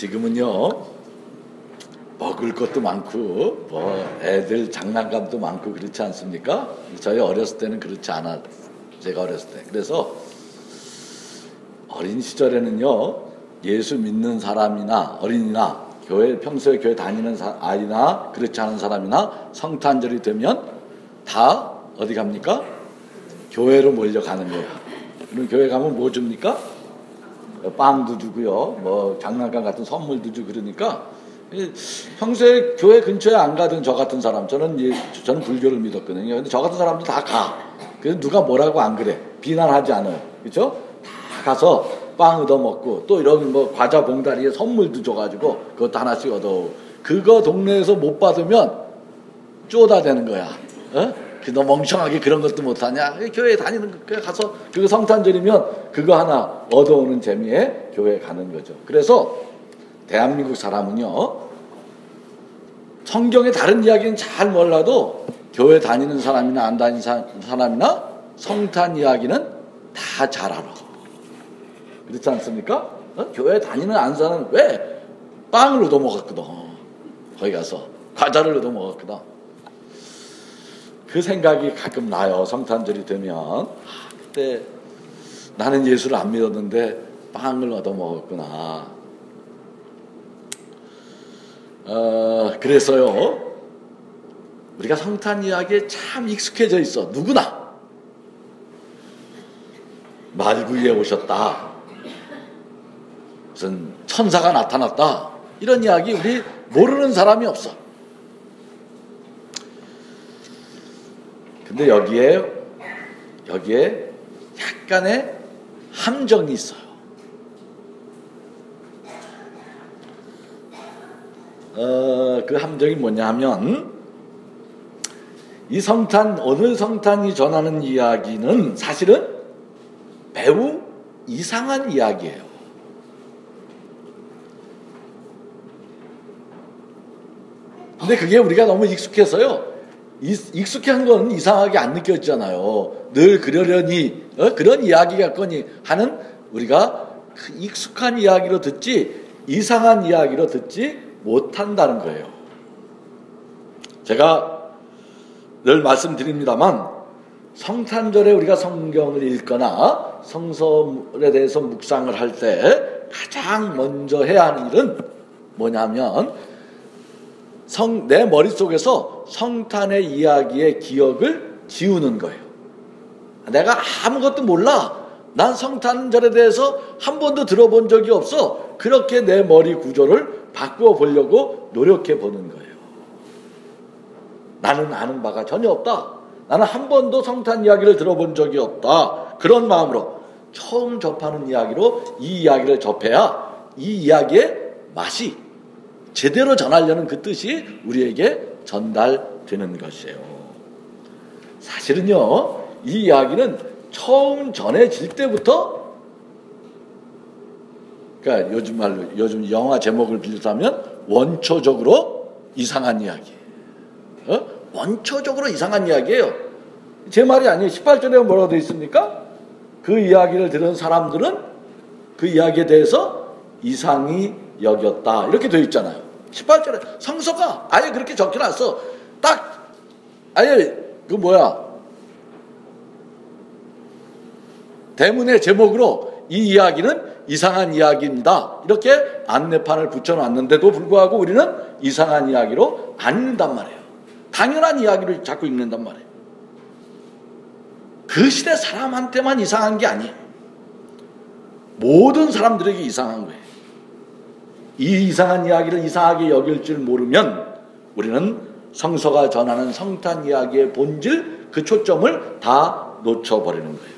지금은요 먹을 것도 많고 뭐 애들 장난감도 많고 그렇지 않습니까? 저희 어렸을 때는 그렇지 않았. 제가 어렸을 때. 그래서 어린 시절에는요 예수 믿는 사람이나 어린이나 평소에 교회 다니는 아이나 그렇지 않은 사람이나 성탄절이 되면 다 어디 갑니까? 교회로 몰려가는 거예요. 그럼 교회 가면 뭐 줍니까? 빵도 주고요, 뭐 장난감 같은 선물도 주고 그러니까 평소에 교회 근처에 안 가던 저 같은 사람, 저는 불교를 믿었거든요. 근데 저 같은 사람도 다 가. 그래서 누가 뭐라고 안 그래. 비난하지 않아요. 그렇죠? 다 가서 빵 얻어먹고 또 이런 뭐 과자 봉다리에 선물도 줘가지고 그것도 하나씩 얻어. 그거 동네에서 못 받으면 쪼다대는 거야. 너 멍청하게 그런 것도 못하냐? 교회에 다니는 거 가서 그거 성탄절이면 그거 하나 얻어오는 재미에 교회에 가는 거죠. 그래서 대한민국 사람은요 성경의 다른 이야기는 잘 몰라도 교회 다니는 사람이나 안 다니는 사람이나 성탄 이야기는 다 잘 알아. 그렇지 않습니까? 교회 다니는 안 사람은 왜 빵을 얻어먹었거든. 거기 가서 과자를 얻어먹었거든. 그 생각이 가끔 나요. 성탄절이 되면 그때 나는 예수를 안 믿었는데 빵을 얻어먹었구나. 그래서요 우리가 성탄 이야기에 참 익숙해져 있어. 누구나 말구이에 오셨다, 무슨 천사가 나타났다, 이런 이야기 우리 모르는 사람이 없어. 근데 여기에 약간의 함정이 있어요. 그 함정이 뭐냐 하면 오늘 성탄이 전하는 이야기는 사실은 매우 이상한 이야기예요. 근데 그게 우리가 너무 익숙해서요. 익숙한 건 이상하게 안 느껴지잖아요. 늘 그러려니 그런 이야기 같거니 하는 우리가 그 익숙한 이야기로 듣지 이상한 이야기로 듣지 못한다는 거예요. 제가 늘 말씀드립니다만 성탄절에 우리가 성경을 읽거나 성서에 대해서 묵상을 할 때 가장 먼저 해야 하는 일은 뭐냐면 내 머릿속에서 성탄의 이야기의 기억을 지우는 거예요. 내가 아무것도 몰라. 난 성탄절에 대해서 한 번도 들어본 적이 없어. 그렇게 내 머리 구조를 바꾸어 보려고 노력해 보는 거예요. 나는 아는 바가 전혀 없다. 나는 한 번도 성탄 이야기를 들어본 적이 없다. 그런 마음으로 처음 접하는 이야기로 이 이야기를 접해야 이 이야기의 맛이 제대로 전하려는 그 뜻이 우리에게 전달되는 것이에요. 사실은요, 이 이야기는 처음 전해질 때부터, 그러니까 요즘 영화 제목을 빌려서하면 원초적으로 이상한 이야기. 원초적으로 이상한 이야기예요. 제 말이 아니에요. 18절에 뭐라고 되어 있습니까? 그 이야기를 들은 사람들은 그 이야기에 대해서 이상히 여겼다. 이렇게 되어 있잖아요. 18절에 성서가 아예 그렇게 적혀놨어. 딱 아예 대문의 제목으로 이 이야기는 이상한 이야기입니다. 이렇게 안내판을 붙여놨는데도 불구하고 우리는 이상한 이야기로 안 읽는단 말이에요. 당연한 이야기를 자꾸 읽는단 말이에요. 그 시대 사람한테만 이상한 게 아니에요. 모든 사람들에게 이상한 거예요. 이 이상한 이야기를 이상하게 여길 줄 모르면 우리는 성서가 전하는 성탄 이야기의 본질, 그 초점을 다 놓쳐버리는 거예요.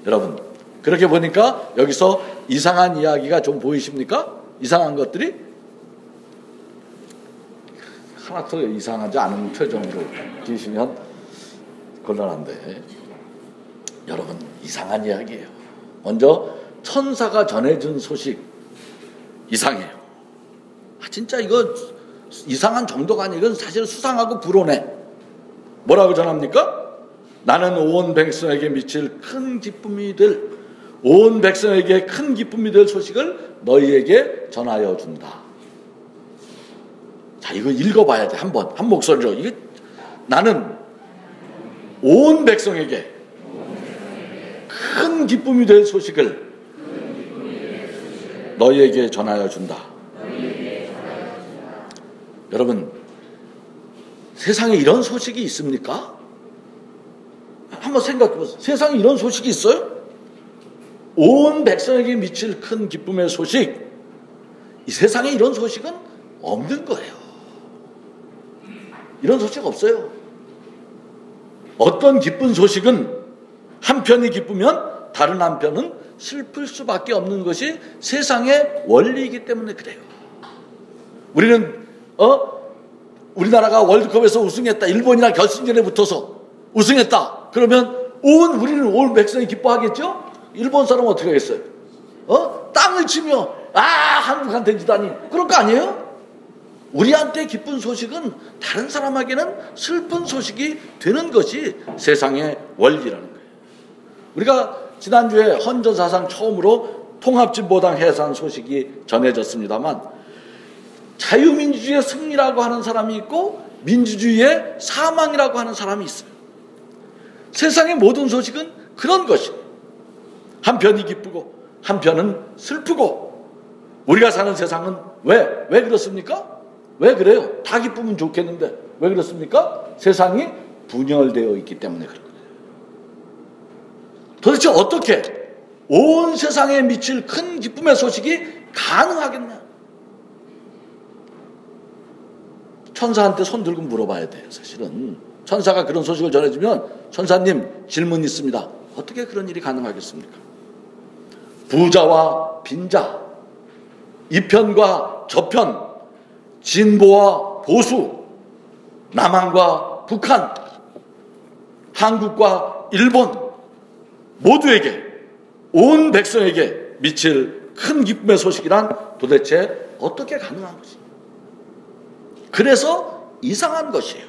여러분, 그렇게 보니까 여기서 이상한 이야기가 좀 보이십니까? 이상한 것들이? 하나도 이상하지 않은 표정으로 지시면 곤란한데, 여러분, 이상한 이야기예요. 먼저 천사가 전해준 소식 이상해요. 진짜 이거 이상한 정도가 아니에요. 이건 사실 수상하고 불온해. 뭐라고 전합니까? 나는 온 백성에게 미칠 큰 기쁨이 될 온 백성에게 큰 기쁨이 될 소식을 너희에게 전하여 준다. 자, 이거 읽어봐야 돼. 한 목소리로. 이게 나는 온 백성에게 큰 기쁨이 될 소식을 너희에게 전하여 준다. 여러분, 세상에 이런 소식이 있습니까? 한번 생각해 보세요. 세상에 이런 소식이 있어요? 온 백성에게 미칠 큰 기쁨의 소식. 이 세상에 이런 소식은 없는 거예요. 이런 소식 없어요. 어떤 기쁜 소식은 한편이 기쁘면 다른 한편은 슬플 수밖에 없는 것이 세상의 원리이기 때문에 그래요. 우리는 우리나라가 월드컵에서 우승했다. 일본이랑 결승전에 붙어서 우승했다. 그러면 우리는 온 백성이 기뻐하겠죠? 일본 사람은 어떻게 하겠어요? 땅을 치며 한국한테 지다니. 그럴 거 아니에요? 우리한테 기쁜 소식은 다른 사람에게는 슬픈 소식이 되는 것이 세상의 원리라는 거예요. 우리가 지난주에 헌전사상 처음으로 통합진보당 해산 소식이 전해졌습니다만, 자유민주주의의 승리라고 하는 사람이 있고 민주주의의 사망이라고 하는 사람이 있어요. 세상의 모든 소식은 그런 것이에요. 한편이 기쁘고 한편은 슬프고. 우리가 사는 세상은 왜 그렇습니까? 왜 그래요? 다 기쁘면 좋겠는데 왜 그렇습니까? 세상이 분열되어 있기 때문에 그런 거예요. 도대체 어떻게 온 세상에 미칠 큰 기쁨의 소식이 가능하겠냐? 천사한테 손 들고 물어봐야 돼요. 사실은 천사가 그런 소식을 전해주면, 천사님 질문 있습니다. 어떻게 그런 일이 가능하겠습니까? 부자와 빈자, 이편과 저편, 진보와 보수, 남한과 북한, 한국과 일본, 모두에게, 온 백성에게 미칠 큰 기쁨의 소식이란 도대체 어떻게 가능한 것입니까? 그래서 이상한 것이에요.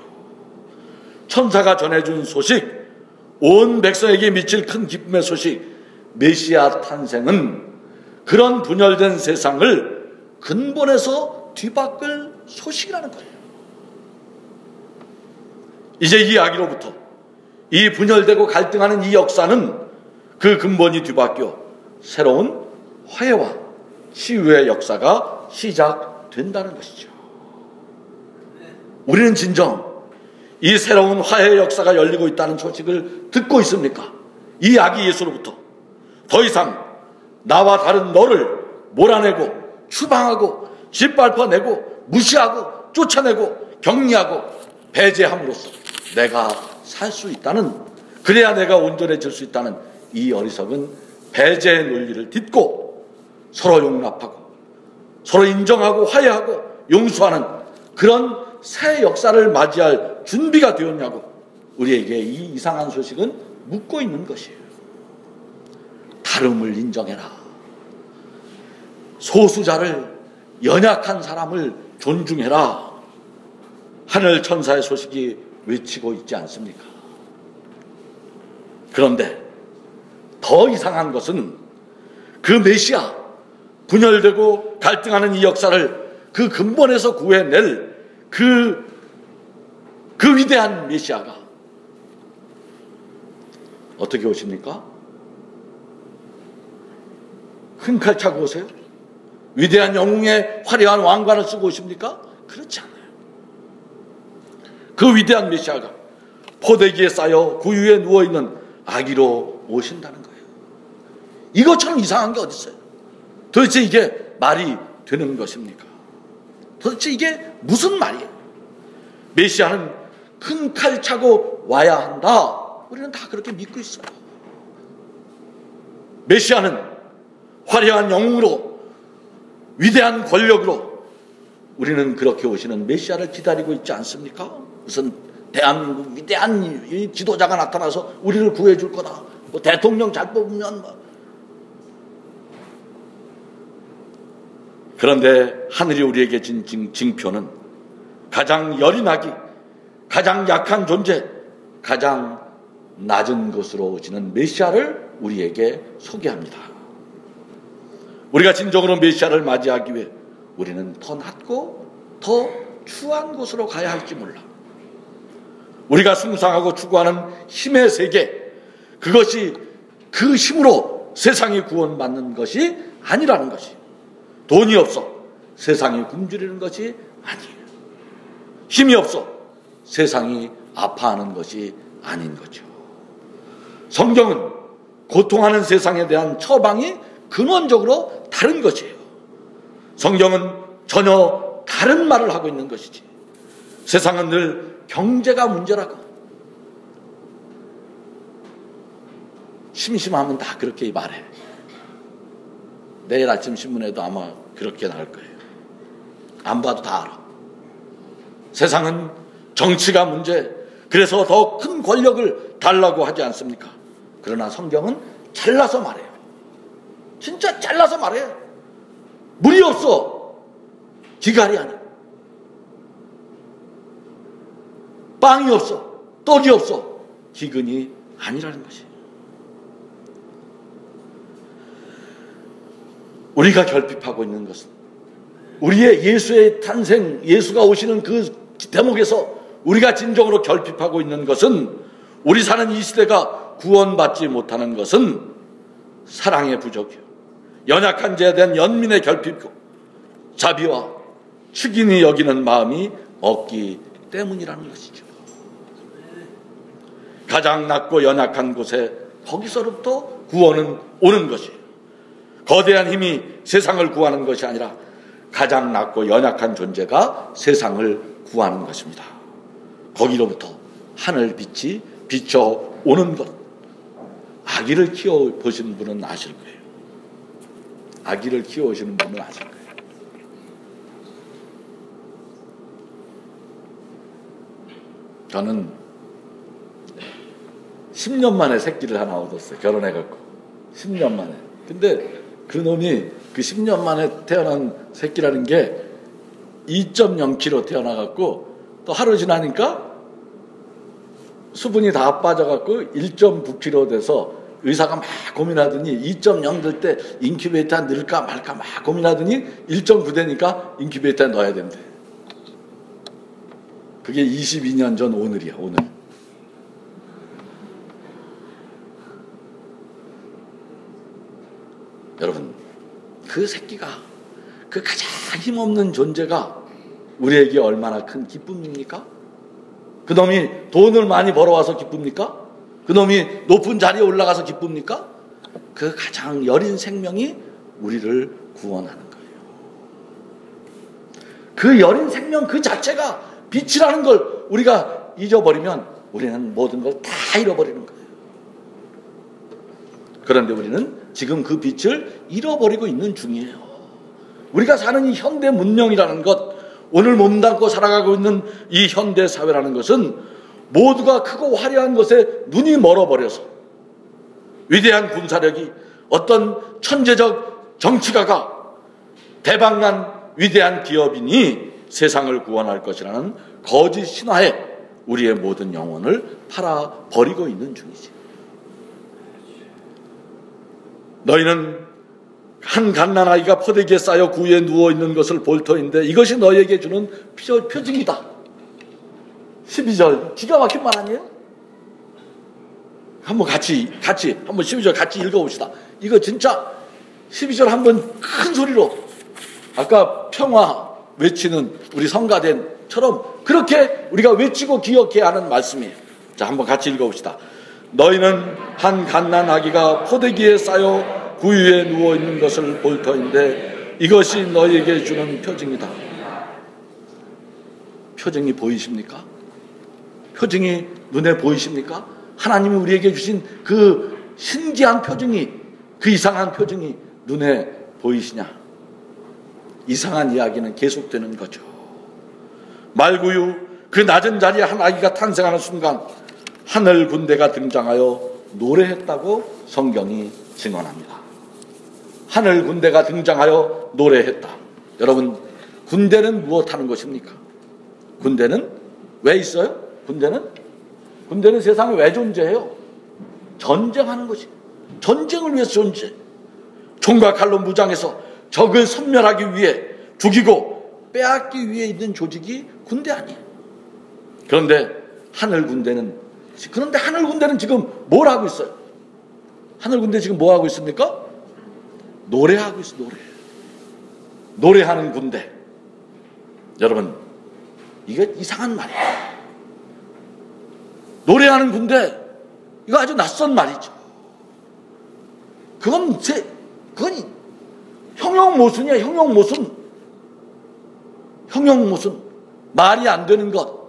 천사가 전해준 소식, 온 백성에게 미칠 큰 기쁨의 소식, 메시아 탄생은 그런 분열된 세상을 근본에서 뒤바꿀 소식이라는 거예요. 이제 이 이야기로부터 이 분열되고 갈등하는 이 역사는 그 근본이 뒤바뀌어 새로운 화해와 치유의 역사가 시작된다는 것이죠. 우리는 진정 이 새로운 화해의 역사가 열리고 있다는 소식을 듣고 있습니까? 이 아기 예수로부터 더 이상 나와 다른 너를 몰아내고 추방하고 짓밟아내고 무시하고 쫓아내고 격리하고 배제함으로써 내가 살 수 있다는, 그래야 내가 온전해질 수 있다는 이 어리석은 배제의 논리를 딛고 서로 용납하고 서로 인정하고 화해하고 용서하는 그런 새 역사를 맞이할 준비가 되었냐고 우리에게 이 이상한 소식은 묻고 있는 것이에요. 다름을 인정해라. 소수자를, 연약한 사람을 존중해라. 하늘 천사의 소식이 외치고 있지 않습니까? 그런데 더 이상한 것은 그 메시아, 분열되고 갈등하는 이 역사를 그 근본에서 구해낼 그 위대한 메시아가 어떻게 오십니까? 큰 칼 차고 오세요? 위대한 영웅의 화려한 왕관을 쓰고 오십니까? 그렇지 않아요. 그 위대한 메시아가 포대기에 쌓여 구유에 누워있는 아기로 오신다는 거예요. 이것처럼 이상한 게 어디 있어요? 도대체 이게 말이 되는 것입니까? 도대체 이게 무슨 말이에요? 메시아는 큰 칼 차고 와야 한다. 우리는 다 그렇게 믿고 있어요. 메시아는 화려한 영웅으로, 위대한 권력으로 우리는 그렇게 오시는 메시아를 기다리고 있지 않습니까? 무슨 대한민국 위대한 이 지도자가 나타나서 우리를 구해줄 거다. 뭐 대통령 잘 뽑으면 뭐. 그런데 하늘이 우리에게 진 징표는 가장 열이 나기, 가장 약한 존재, 가장 낮은 곳으로 오시는 메시아를 우리에게 소개합니다. 우리가 진정으로 메시아를 맞이하기 위해 우리는 더 낮고 더 추한 곳으로 가야 할지 몰라. 우리가 숭상하고 추구하는 힘의 세계, 그것이 그 힘으로 세상이 구원받는 것이 아니라는 것이, 돈이 없어 세상이 굶주리는 것이 아니에요. 힘이 없어 세상이 아파하는 것이 아닌 거죠. 성경은 고통하는 세상에 대한 처방이 근원적으로 다른 것이에요. 성경은 전혀 다른 말을 하고 있는 것이지. 세상은 늘 경제가 문제라고, 심심하면 다 그렇게 말해. 내일 아침 신문에도 아마 그렇게 나올 거예요. 안 봐도 다 알아. 세상은 정치가 문제, 그래서 더 큰 권력을 달라고 하지 않습니까? 그러나 성경은 잘라서 말해요. 진짜 잘라서 말해요. 물이 없어 기갈이 아니야. 빵이 없어, 떡이 없어 기근이 아니라는 것이. 우리가 결핍하고 있는 것은, 우리의 예수의 탄생, 예수가 오시는 그 대목에서 우리가 진정으로 결핍하고 있는 것은, 우리 사는 이 시대가 구원받지 못하는 것은 사랑의 부족이요, 연약한 자에 대한 연민의 결핍이고, 자비와 축인이 여기는 마음이 없기 때문이라는 것이죠. 가장 낮고 연약한 곳에, 거기서부터 구원은 오는 것이에요. 거대한 힘이 세상을 구하는 것이 아니라 가장 낮고 연약한 존재가 세상을 구하는 것입니다. 거기로부터 하늘빛이 비춰오는 것. 아기를 키워보신 분은 아실 거예요. 아기를 키워오시는 분은 아실 거예요. 저는 10년 만에 새끼를 하나 얻었어요. 결혼해갖고 10년 만에. 근데 그 놈이 그 10년 만에 태어난 새끼라는 게 2.0kg 태어나갖고 또 하루 지나니까 수분이 다 빠져갖고 1.9kg 돼서 의사가 막 고민하더니 2.0 될 때 인큐베이터에 넣을까 말까 막 고민하더니 1.9 되니까 인큐베이터에 넣어야 된대. 그게 22년 전 오늘이야, 오늘. 여러분, 그 새끼가, 그 가장 힘없는 존재가 우리에게 얼마나 큰 기쁨입니까? 그 놈이 돈을 많이 벌어와서 기쁩니까? 그 놈이 높은 자리에 올라가서 기쁩니까? 그 가장 여린 생명이 우리를 구원하는 거예요. 그 여린 생명 그 자체가 빛이라는 걸 우리가 잊어버리면 우리는 모든 걸 다 잃어버리는 거예요. 그런데 우리는 지금 그 빛을 잃어버리고 있는 중이에요. 우리가 사는 이 현대 문명이라는 것, 오늘 몸담고 살아가고 있는 이 현대 사회라는 것은 모두가 크고 화려한 것에 눈이 멀어버려서 위대한 군사력이, 어떤 천재적 정치가가, 대박난 위대한 기업인이 세상을 구원할 것이라는 거짓 신화에 우리의 모든 영혼을 팔아버리고 있는 중이지. 너희는 한 갓난아이가 포대기에 쌓여 구유에 누워있는 것을 볼 터인데 이것이 너희에게 주는 표징이다. 12절 기가 막힌 말 아니에요? 한번 같이 한번 12절 같이 읽어봅시다. 이거 진짜 12절 한번 큰 소리로, 아까 평화 외치는 우리 성가대처럼 그렇게 우리가 외치고 기억해야 하는 말씀이에요. 자, 한번 같이 읽어봅시다. 너희는 한 갓난아기가 포대기에 쌓여 구유에 누워있는 것을 볼 터인데 이것이 너희에게 주는 표징이다. 표징이 보이십니까? 표징이 눈에 보이십니까? 하나님이 우리에게 주신 그 신기한 표징이, 그 이상한 표징이 눈에 보이시냐? 이상한 이야기는 계속되는 거죠. 말구유 그 낮은 자리에 한 아기가 탄생하는 순간 하늘 군대가 등장하여 노래했다고 성경이 증언합니다. 하늘 군대가 등장하여 노래했다. 여러분, 군대는 무엇하는 것입니까? 군대는 왜 있어요? 군대는 세상에 왜 존재해요? 전쟁하는 것이. 전쟁을 위해서 존재. 총과 칼로 무장해서 적을 섬멸하기 위해, 죽이고 빼앗기 위해 있는 조직이 군대 아니에요. 그런데 하늘 군대는 지금 뭘 하고 있어요? 하늘 군대 지금 뭐 하고 있습니까? 노래하고 있어요. 노래하는 군대. 여러분, 이게 이상한 말이에요. 노래하는 군대, 이거 아주 낯선 말이죠. 그건 형용모순이야, 형용모순. 말이 안 되는 것.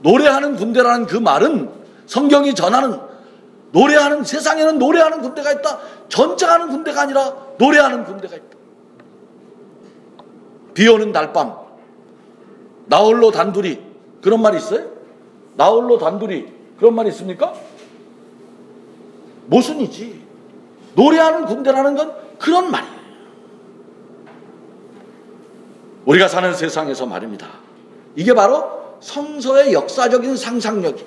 노래하는 군대라는 그 말은 성경이 전하는, 세상에는 노래하는 군대가 있다. 전쟁하는 군대가 아니라 노래하는 군대가 있다. 비 오는 날밤, 나홀로 단둘이, 그런 말이 있어요? 나홀로 단둘이, 그런 말이 있습니까? 모순이지. 노래하는 군대라는 건 그런 말이에요. 우리가 사는 세상에서 말입니다. 이게 바로 성서의 역사적인 상상력이.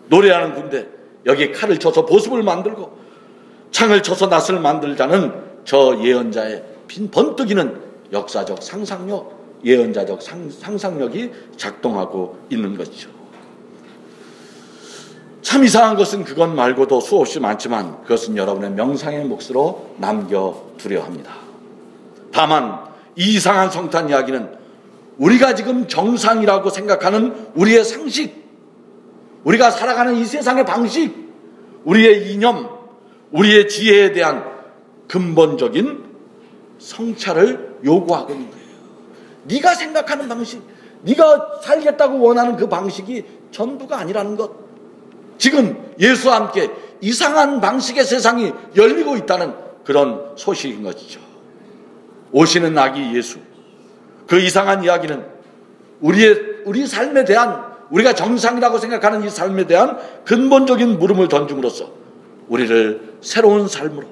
노래하는 군대, 여기 칼을 쳐서 보습을 만들고 창을 쳐서 낫을 만들자는 저 예언자의 빈 번뜩이는 역사적 상상력, 예언자적 상상력이 작동하고 있는 것이죠. 참 이상한 것은 그것 말고도 수없이 많지만 그것은 여러분의 명상의 몫으로 남겨두려 합니다. 다만 이 이상한 성탄 이야기는 우리가 지금 정상이라고 생각하는 우리의 상식, 우리가 살아가는 이 세상의 방식, 우리의 이념, 우리의 지혜에 대한 근본적인 성찰을 요구하고 있는 거예요. 네가 생각하는 방식, 네가 살겠다고 원하는 그 방식이 전부가 아니라는 것. 지금 예수와 함께 이상한 방식의 세상이 열리고 있다는 그런 소식인 것이죠. 오시는 아기 예수, 그 이상한 이야기는 우리 삶에 대한, 우리가 정상이라고 생각하는 이 삶에 대한 근본적인 물음을 던짐으로써 우리를 새로운 삶으로,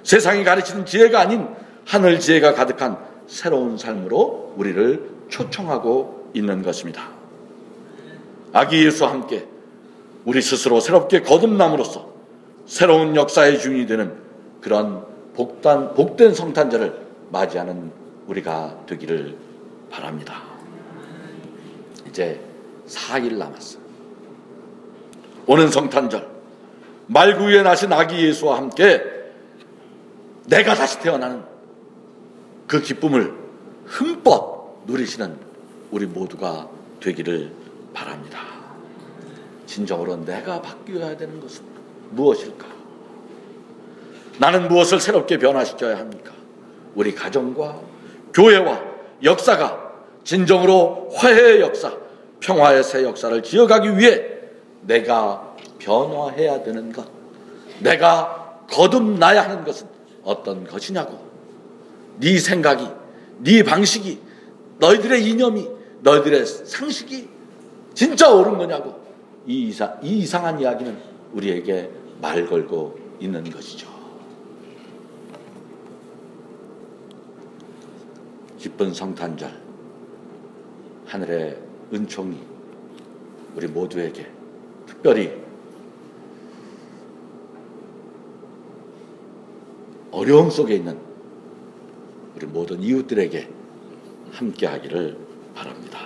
세상이 가르치는 지혜가 아닌 하늘 지혜가 가득한 새로운 삶으로 우리를 초청하고 있는 것입니다. 아기 예수와 함께 우리 스스로 새롭게 거듭남으로써 새로운 역사의 주인이 되는 그런 복된 성탄절을 맞이하는 우리가 되기를 바랍니다. 이제 4일 남았어요. 오는 성탄절, 말구 위에 나신 아기 예수와 함께 내가 다시 태어나는 그 기쁨을 흠뻑 누리시는 우리 모두가 되기를 바랍니다. 진정으로 내가 바뀌어야 되는 것은 무엇일까? 나는 무엇을 새롭게 변화시켜야 합니까? 우리 가정과 교회와 역사가 진정으로 화해의 역사, 평화의 새 역사를 지어가기 위해 내가 변화해야 되는 것, 내가 거듭나야 하는 것은 어떤 것이냐고. 네 생각이, 네 방식이, 너희들의 이념이, 너희들의 상식이 진짜 옳은 거냐고. 이 이상한 이야기는 우리에게 말 걸고 있는 것이죠. 기쁜 성탄절, 하늘의 은총이 우리 모두에게, 특별히 어려움 속에 있는 우리 모든 이웃들에게 함께하기를 바랍니다.